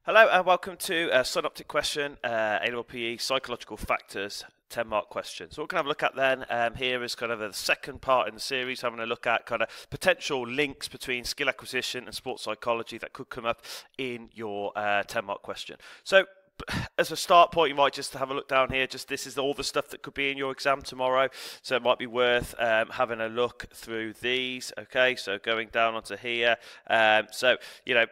Hello and welcome to Synoptic question, A-level PE, psychological factors, 10-mark question. So what we're going to have a look at then here is kind of the second part in the series, having a look at kind of potential links between skill acquisition and sports psychology that could come up in your 10-mark question. So as a start point, you might just have a look down here. Just this is all the stuff that could be in your exam tomorrow, so it might be worth having a look through these. Okay, so going down onto here, so you know,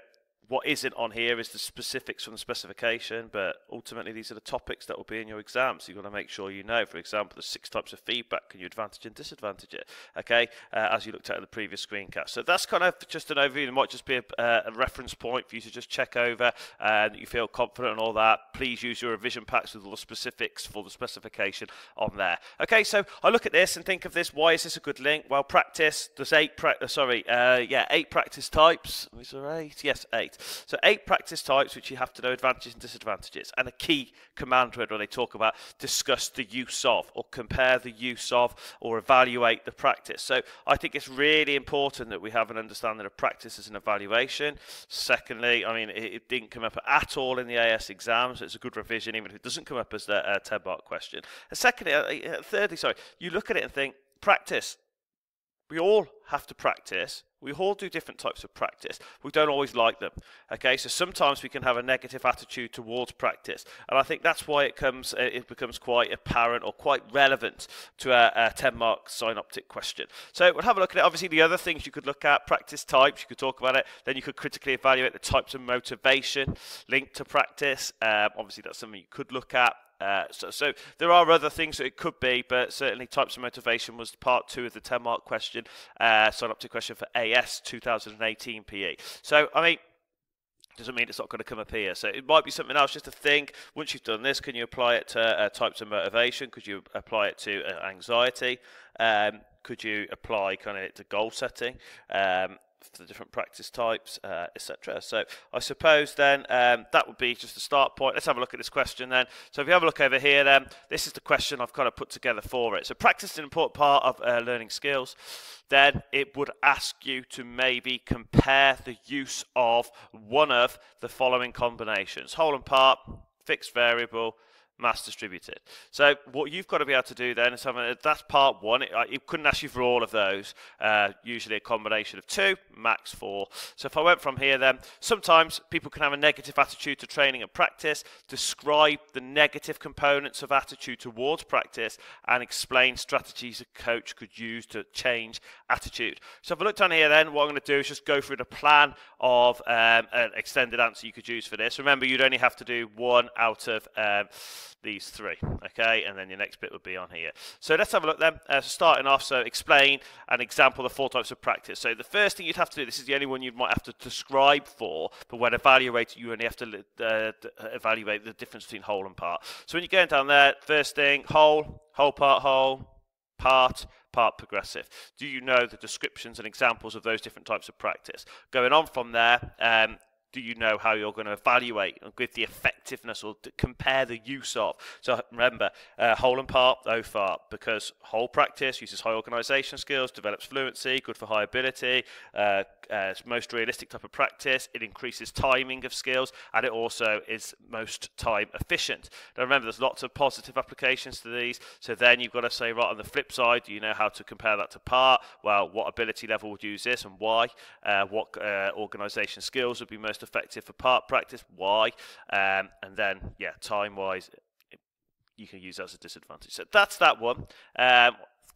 what isn't on here is the specifics from the specification, but ultimately these are the topics that will be in your exam, so you've got to make sure you know. For example, there's 6 types of feedback. Can you advantage and disadvantage it? Okay, as you looked at in the previous screencast. So that's kind of just an overview. It might just be a reference point for you to just check over and you feel confident and all that. Please use your revision packs with all the specifics for the specification on there. Okay, so I look at this and think of this. Why is this a good link? Well, practice. There's 8 practice types. Is there 8? Yes, 8. So 8 practice types which you have to know advantages and disadvantages, and a key command word where they talk about discuss the use of, or compare the use of, or evaluate the practice. So I think it's really important that we have an understanding of practice as an evaluation. Secondly, I mean, it didn't come up at all in the AS exam, so it's a good revision even if it doesn't come up as the 10-mark question. And thirdly, you look at it and think, practice. We all have to practice. We all do different types of practice. We don't always like them. Okay, so sometimes we can have a negative attitude towards practice, and I think that's why it becomes quite apparent or quite relevant to a 10-mark synoptic question. So we'll have a look at it. Obviously, the other things you could look at: practice types. You could talk about it. Then you could critically evaluate the types of motivation linked to practice. Obviously, that's something you could look at. So there are other things that it could be, but certainly types of motivation was part 2 of the 10-mark question, synoptic question for AS 2018 PE. So, I mean, doesn't mean it's not going to come up here. So it might be something else just to think. Once you've done this, can you apply it to types of motivation? Could you apply it to anxiety? Could you apply kind of it to goal setting? For the different practice types, etc. So I suppose then that would be just a start point. Let's have a look at this question then. So if you have a look over here then, this is the question I've kind of put together for it. So practice is an important part of learning skills. Then it would ask you to maybe compare the use of one of the following combinations: whole and part, fixed variable, mass distributed. So what you've got to be able to do then is that's part 1. It couldn't ask you for all of those. Usually a combination of 2, max 4. So if I went from here then, sometimes people can have a negative attitude to training and practice. Describe the negative components of attitude towards practice and explain strategies a coach could use to change attitude. So if I look down here then, what I'm going to do is just go through the plan of an extended answer you could use for this. Remember, you'd only have to do 1 out of these 3, okay, and then your next bit would be on here. So let's have a look then. Starting off, so explain an example of 4 types of practice. So the first thing you'd have to do, this is the only one you might have to describe for, but when evaluating, you only have to evaluate the difference between whole and part. So when you're going down there, first thing, whole part, part progressive. Do you know the descriptions and examples of those different types of practice? Going on from there, do you know how you're going to evaluate and give the effectiveness or compare the use of? So remember, whole and part, because whole practice uses high organisation skills, develops fluency, good for high ability, most realistic type of practice, it increases timing of skills, and it also is most time efficient. Now remember, there's lots of positive applications to these, so then you've got to say, right, on the flip side, do you know how to compare that to part? Well, what ability level would use this and why? What organisation skills would be most effective for part practice, why? And then, yeah, time-wise, you can use that as a disadvantage. So that's that one.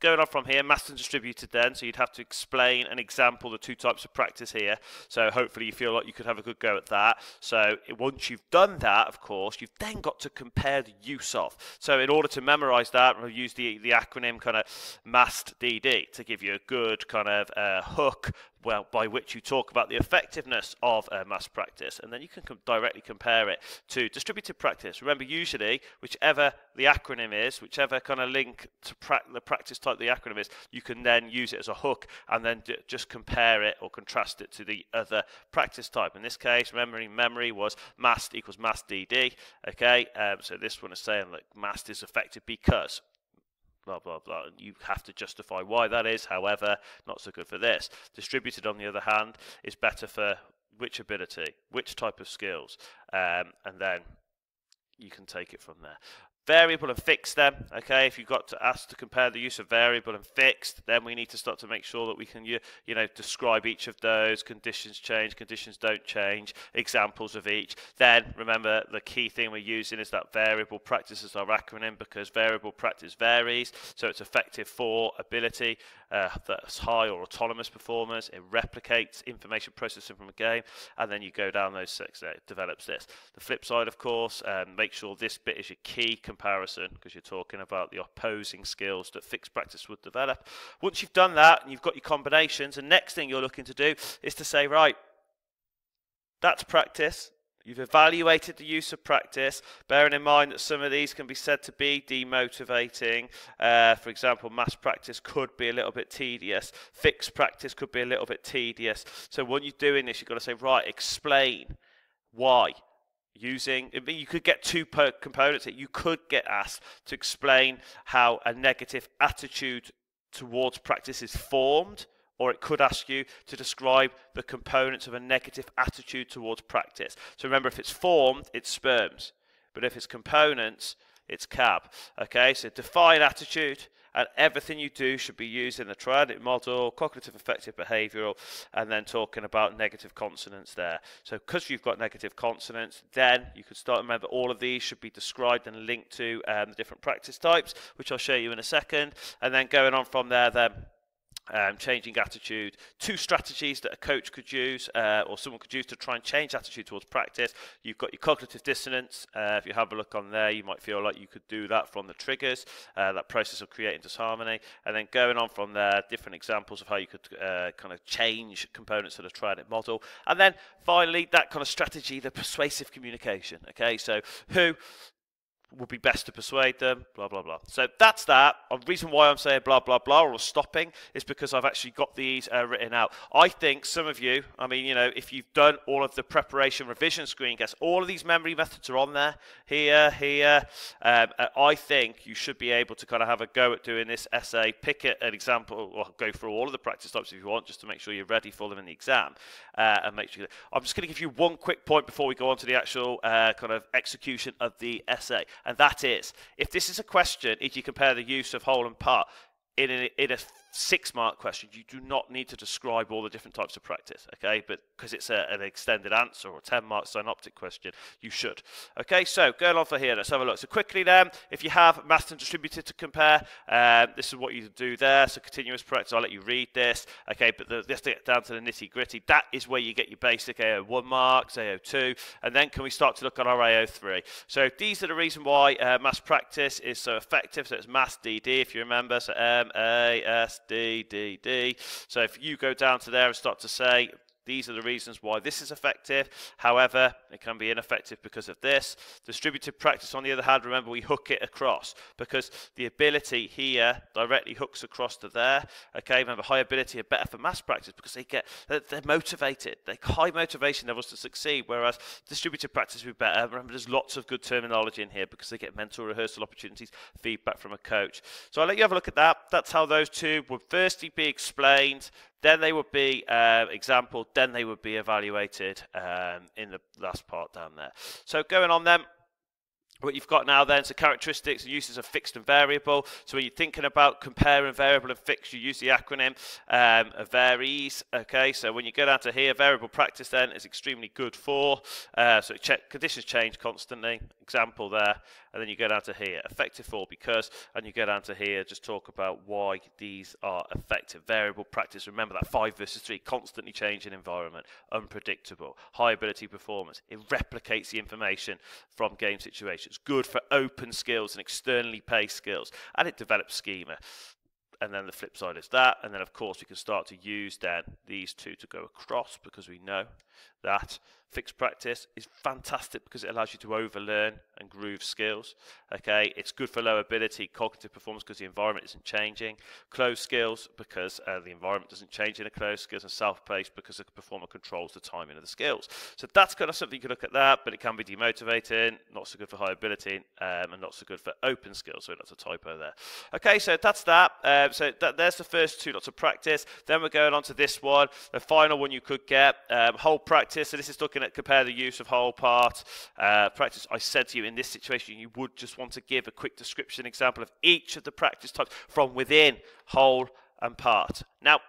Going on from here, massed and distributed then, so you'd have to explain and example the 2 types of practice here. So hopefully you feel like you could have a good go at that. So once you've done that, of course, you've then got to compare the use of. So in order to memorize that, we'll use the acronym kind of massed DD to give you a good kind of hook, well, by which you talk about the effectiveness of mass practice, and then you can directly compare it to distributed practice. Remember, usually, whichever the acronym is, whichever kind of link to the practice type the acronym is, you can then use it as a hook and then just compare it or contrast it to the other practice type. In this case, remembering memory was massed equals mass DD. Okay, so this one is saying that massed is effective because blah, blah, blah. And you have to justify why that is. However, not so good for this. Distributed, on the other hand, is better for which ability, which type of skills, and then you can take it from there. Variable and fixed then, okay, if you've got to ask to compare the use of variable and fixed, then we need to start to make sure that we can, describe each of those. Conditions change, conditions don't change, examples of each. Then remember the key thing we're using is that variable practice as our acronym, because variable practice varies, so it's effective for ability that's high or autonomous performers. It replicates information processing from a game, and then you go down those six, it develops this. The flip side, of course, make sure this bit is your key comparison, because you're talking about the opposing skills that fixed practice would develop. Once you've done that and you've got your combinations, the next thing you're looking to do is to say, right, that's practice. You've evaluated the use of practice, bearing in mind that some of these can be said to be demotivating. For example, mass practice could be a little bit tedious. Fixed practice could be a little bit tedious. So when you're doing this, you've got to say, right, explain why. You could get two components. You could get asked to explain how a negative attitude towards practice is formed, or it could ask you to describe the components of a negative attitude towards practice. So remember, if it's formed, it's sperms, but if it's components, it's cab. Okay, so define attitude, and everything you do should be used in the triadic model, cognitive, affective, behavioural, and then talking about negative consonants there. So because you've got negative consonants, then you could start, remember, all of these should be described and linked to the different practice types, which I'll show you in a second, and then going on from there then, changing attitude, two strategies that a coach could use or someone could use to try and change attitude towards practice. You've got your cognitive dissonance. If you have a look on there, you might feel like you could do that from the triggers, that process of creating disharmony, and then going on from there, different examples of how you could kind of change components of the triadic model, and then finally that kind of strategy, the persuasive communication. Okay, so who would be best to persuade them, blah, blah, blah. So that's that. The reason why I'm saying blah, blah, blah, or stopping, is because I've actually got these written out. I think some of you, if you've done all of the preparation revision screen guess, all of these memory methods are on there, here. I think you should be able to kind of have a go at doing this essay, pick an example, or go through all of the practice types if you want, just to make sure you're ready for them in the exam. And make sure I'm just going to give you one quick point before we go on to the actual kind of execution of the essay. And that is, if this is a question, if you compare the use of whole and part in a 6-mark question, you do not need to describe all the different types of practice, okay? But because it's an extended answer or a 10-mark synoptic question, you should. Okay, so going on for here, let's have a look. So quickly then, if you have massed and distributed to compare, this is what you do there. So continuous practice, I'll let you read this. Okay, but let's get down to the nitty-gritty. That is where you get your basic AO1 marks, AO2, and then can we start to look at our AO3? So these are the reason why mass practice is so effective. So it's mass DD, if you remember. So MAS D. So if you go down to there and start to say, these are the reasons why this is effective. However, it can be ineffective because of this. Distributed practice, on the other hand, remember we hook it across because the ability here directly hooks across to there. Okay, remember high ability are better for mass practice because they're motivated. They're high motivation levels to succeed, whereas distributed practice would be better. Remember, there's lots of good terminology in here because they get mental rehearsal opportunities, feedback from a coach. So I'll let you have a look at that. That's how those two would firstly be explained. Then they would be exampled, then they would be evaluated in the last part down there. So going on then, what you've got now then, so characteristics and uses of fixed and variable. So when you're thinking about comparing variable and fixed, you use the acronym varies. Okay, so when you go down to here, variable practice then is extremely good for. So conditions change constantly, example there. And then you go down to here, effective for because, and you go down to here, just talk about why these are effective. Variable practice, remember that 5 versus 3, constantly changing environment, unpredictable, high ability performance. It replicates the information from game situations. Good for open skills and externally paced skills. And it develops schema. And then the flip side is that. And then, of course, we can start to use then these two to go across because we know that fixed practice is fantastic because it allows you to overlearn and groove skills. Okay, it's good for low ability, cognitive performance because the environment isn't changing. Closed skills because the environment doesn't change in a closed skills, and self-paced because the performer controls the timing of the skills. So that's kind of something you can look at that, but it can be demotivating, not so good for high ability, and not so good for open skills. So that's a typo there. Okay, so that's that. There's the first two lots of practice. Then we're going on to this one, the final one you could get, whole practice. So this is looking at compare the use of whole part practice. I said to you in this situation, you would just want to give a quick description example of each of the practice types from within whole and part. Now,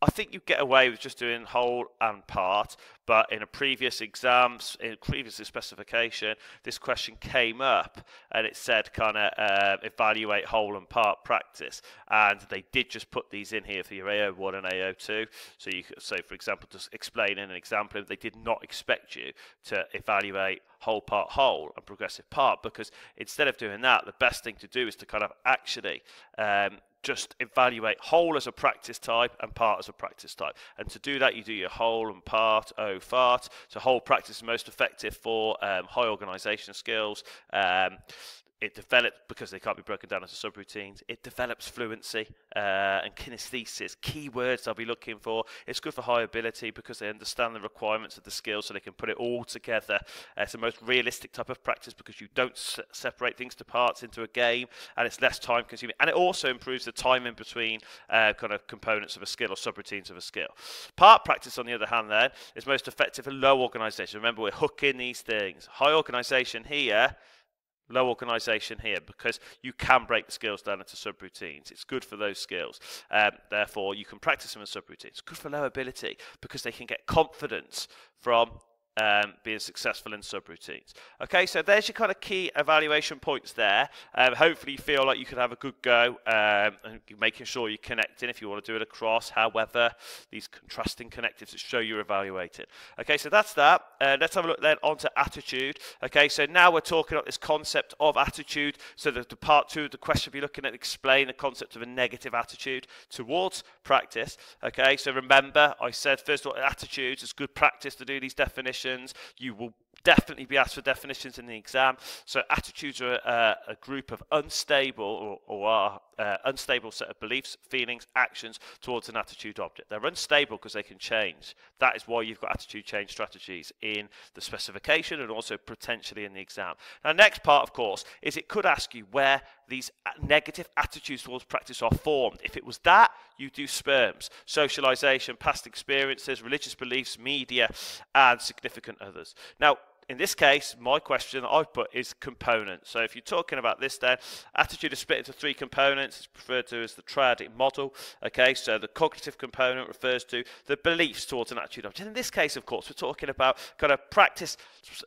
I think you get away with just doing whole and part, but in a previous exams, in previous specification, this question came up and it said kind of evaluate whole and part practice, and they did just put these in here for your AO1 and AO2. So you could say, for example, just explain in an example, they did not expect you to evaluate whole part whole and progressive part, because instead of doing that, the best thing to do is to kind of actually just evaluate whole as a practice type and part as a practice type. And to do that, you do your whole and part, fart. So whole practice is most effective for high organisation skills. It develops, because they can't be broken down into subroutines, it develops fluency and kinesthesis, keywords I'll be looking for. It's good for high ability because they understand the requirements of the skills so they can put it all together. It's the most realistic type of practice because you don't separate things to parts into a game, and it's less time consuming. And it also improves the time in between kind of components of a skill or subroutines of a skill. Part practice, on the other hand, then, is most effective for low organisation. Remember, we're hooking these things. High organisation here, low organisation here, because you can break the skills down into subroutines. It's good for those skills. Therefore, you can practice them in subroutines. It's good for low ability because they can get confidence from being successful in subroutines. Okay, so there's your kind of key evaluation points there. Hopefully you feel like you can have a good go and making sure you're connecting if you want to do it across. However, these contrasting connectives that show you're evaluating. Okay, so that's that. Let's have a look then onto attitude. Okay, so now we're talking about this concept of attitude. So the part two of the question we'll be looking at, explain the concept of a negative attitude towards practice. Okay, so remember I said first of all, attitudes is good practice to do these definitions. You will definitely be asked for definitions in the exam. So attitudes are a group of unstable unstable set of beliefs, feelings, actions towards an attitude object. They're unstable because they can change. That is why you've got attitude change strategies in the specification and also potentially in the exam. Now, next part, of course, is it could ask you where these negative attitudes towards practice are formed. If it was that, you do SPERMs: socialization, past experiences, religious beliefs, media, and significant others. Now, in this case, my question that I've put is components. So if you're talking about this then, attitude is split into three components. It's referred to as the triadic model. Okay, so the cognitive component refers to the beliefs towards an attitude object. In this case, of course, we're talking about kind of practice,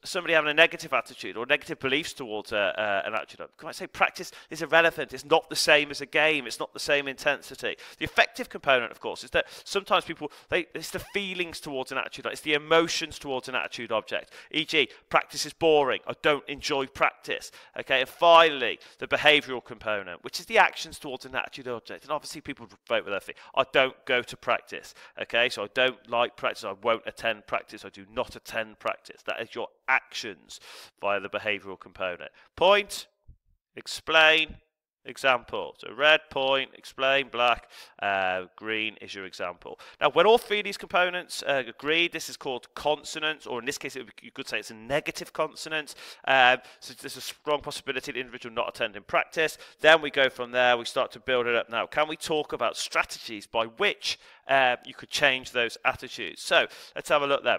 somebody having a negative attitude or negative beliefs towards an attitude object. Can I say practice is irrelevant? It's not the same as a game. It's not the same intensity. The affective component, of course, is that sometimes people, it's the feelings towards an attitude object. It's the emotions towards an attitude object. E.g., practice is boring. I don't enjoy practice. Okay, and finally, the behavioural component, which is the actions towards an attitude object. And obviously, people vote with their feet. I don't go to practice. Okay, so I don't like practice. I won't attend practice. I do not attend practice. That is your actions via the behavioural component. Point, explain, example. So red, point, explain, black, green is your example. Now, when all three of these components agree, this is called consonance, or in this case, you could say it's a negative consonance. So there's a strong possibility the individual not attending practice. Then we go from there, we start to build it up. Now, can we talk about strategies by which you could change those attitudes? So let's have a look then.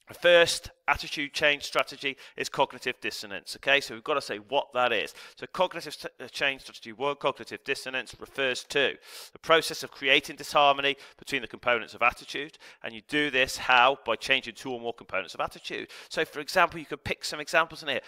The first attitude change strategy is cognitive dissonance. Okay, so we've got to say what that is. So cognitive change strategy 1, cognitive dissonance, refers to the process of creating disharmony between the components of attitude. And you do this how? By changing two or more components of attitude. So for example, you could pick some examples in here.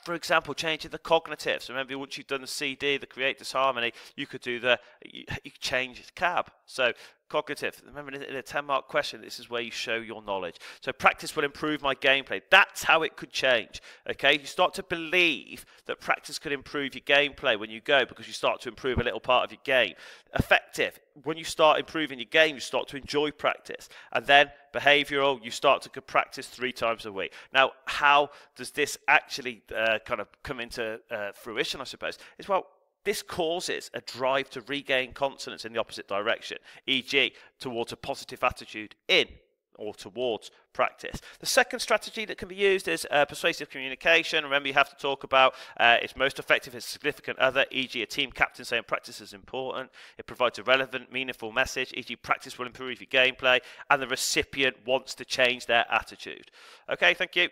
For example, changing the cognitives. Remember, once you've done the CD, the create disharmony, you could do you change cab. So cognitive. Remember, in a 10-mark question, this is where you show your knowledge. So practice will improve my gameplay. That's how it could change. Okay, you start to believe that practice could improve your gameplay when you go, because you start to improve a little part of your game. Effective. When you start improving your game, you start to enjoy practice. And then behavioral, you start to practice 3 times a week. Now, how does this actually kind of come into fruition, I suppose? Is, well, this causes a drive to regain confidence in the opposite direction, e.g. towards a positive attitude in or towards practice. The second strategy that can be used is persuasive communication. Remember, you have to talk about it's most effective as a significant other, e.g. a team captain saying practice is important. It provides a relevant, meaningful message, e.g. practice will improve your gameplay, and the recipient wants to change their attitude. Okay, thank you.